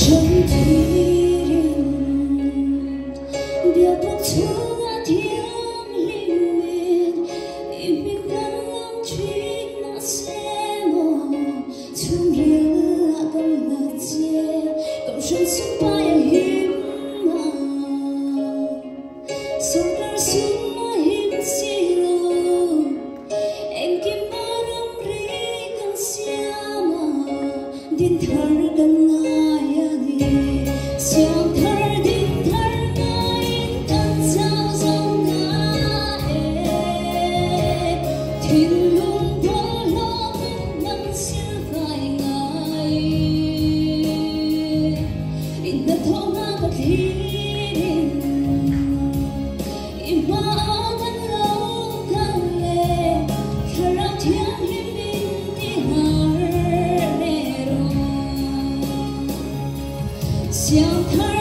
trong thuyền bia buộc chúa thiêng liêng im im lặng chuyến na xe mò chung riêng là con là chia cộng trong suốt bay hiếm mà sông đar xuống mà hiếm xì lô em kim ba rong ri gần xia mà điên thở gần ngài ani xiang thở điên thở ngài gần sao dòng ngài thiên lung bó lo nắng xiên vai ngài in đất thổ nga bát hiền in ba ngân lâu thang lệ khơi rao thiên hiên bin đi har nero xiang thở